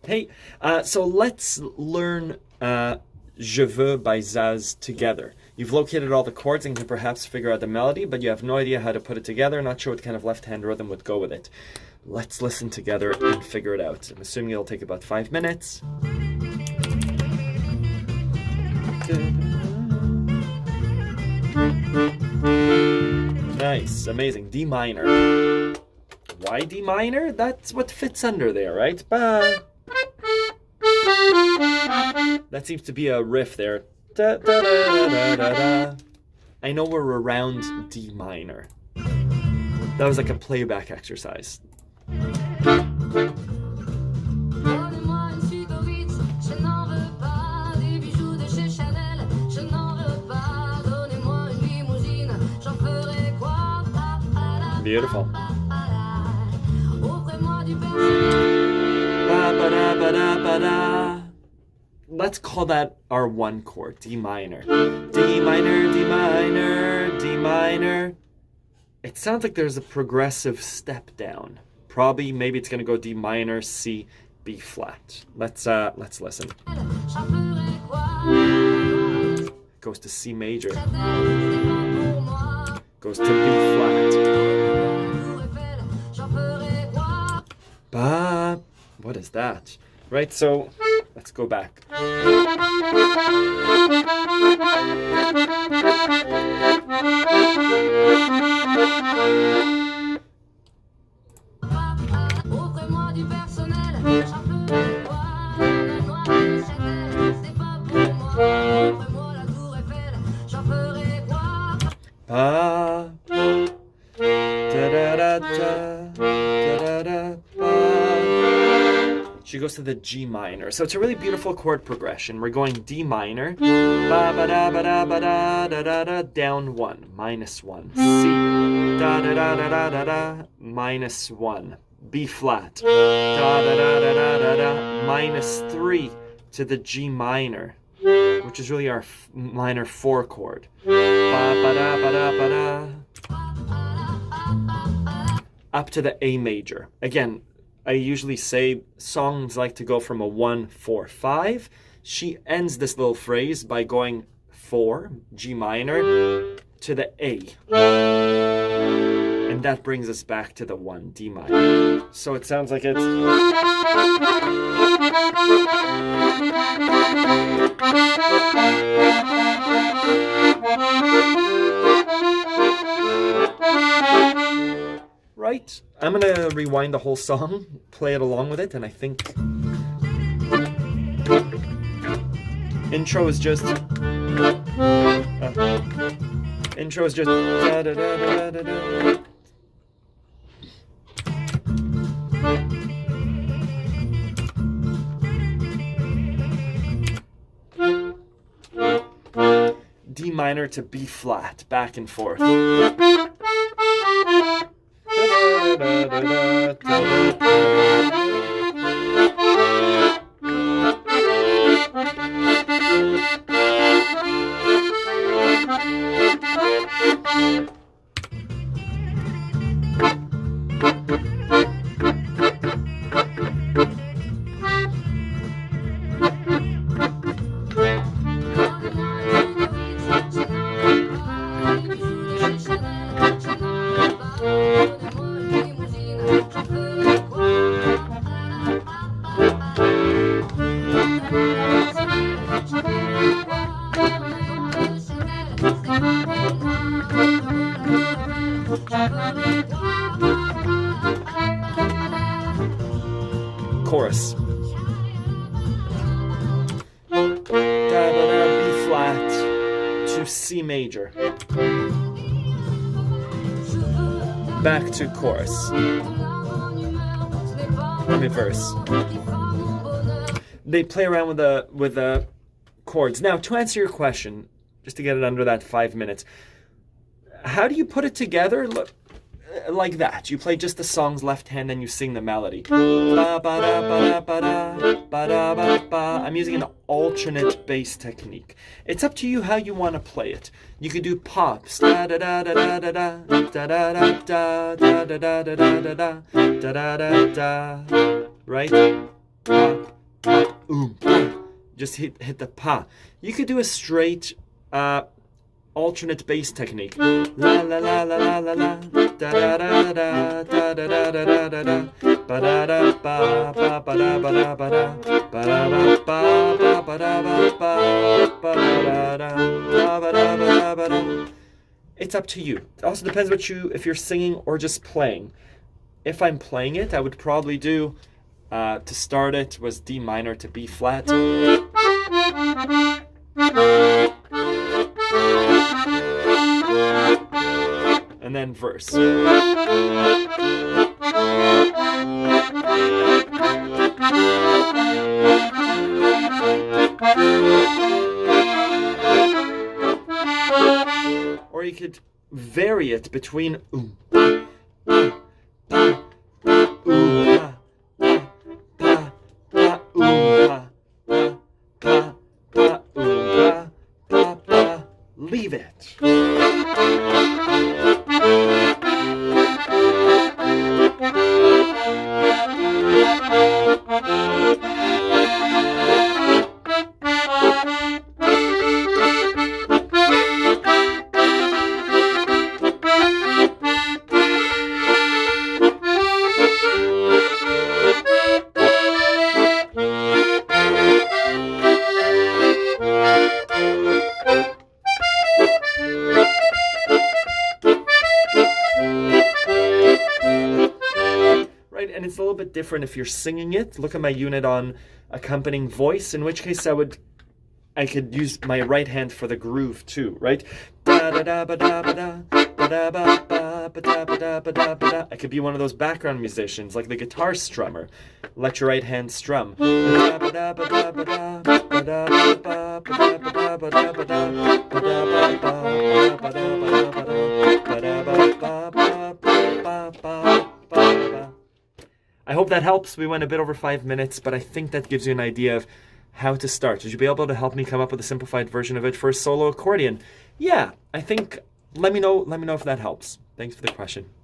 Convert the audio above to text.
Hey, so let's learn Je Veux by Zaz together. You've located all the chords and can perhaps figure out the melody, but you have no idea how to put it together, not sure what kind of left-hand rhythm would go with it. Let's listen together and figure it out. I'm assuming it'll take about 5 minutes. Nice, amazing. D minor. Why D minor? That's what fits under there, right? Ba. That seems to be a riff there. Da, da, da, da, da, da. I know we're around D minor. That was like a playback exercise. Beautiful. Let's call that our one chord, D minor. D minor, D minor, D minor. It sounds like there's a progressive step down. Probably, maybe it's gonna go D minor, C, B flat. Let's listen. Goes to C major. Goes to B flat. Ba. What is that? Right, so let's go back. Ba. Da da da da da da ba. She goes to the G minor. So it's a really beautiful chord progression. We're going D minor, ba ba da ba da ba da da da da, down 1, -1, C, da da da da da da da, -1, B flat, da da da da da da da, -3 to the G minor, which is really our minor 4 chord. Ba ba da ba da ba da. Up to the A major. Again, I usually say songs like to go from a 1, 4, 5. She ends this little phrase by going 4, G minor, to the A. And that brings us back to the 1, D minor. So it sounds like it's... Right? I'm gonna rewind the whole song, play it along with it, and I think intro is just da, da, da, da, da, da. D minor to B flat, back and forth. Chorus. Da, da, da, B flat to C major. Back to chorus. Let me verse. They play around with the chords. Now, to answer your question, just to get it under that 5 minutes, how do you put it together? Look, like that. You play just the songs left hand, then you sing the melody. Ba, ba, da, ba, da, ba, da, ba, da, ba, ba. I'm using an alternate bass technique. It's up to you how you want to play it. You could do pops. Da da da da da da da da da da da da da da da da da da da da. Right? Pop. just hit the pa. You could do a straight alternate bass technique. La la la la la la la da da da da da da da da da da da ba da da ba ba ba da ba da ba da ba da ba ba ba da ba ba ba da da ba da ba ba da. It's up to you. It also depends if you're singing or just playing. If I'm playing it, I would probably do to start it was D minor to B flat. And then verse. Or you could vary it between leave it. And it's a little bit different if you're singing it. Look at my unit on accompanying voice, in which case I could use my right hand for the groove too, right? I could be one of those background musicians, like the guitar strummer. Let your right hand strum. I hope that helps. We went a bit over 5 minutes, but I think that gives you an idea of how to start. Would you be able to help me come up with a simplified version of it for a solo accordion? Yeah, I think, let me know if that helps. Thanks for the question.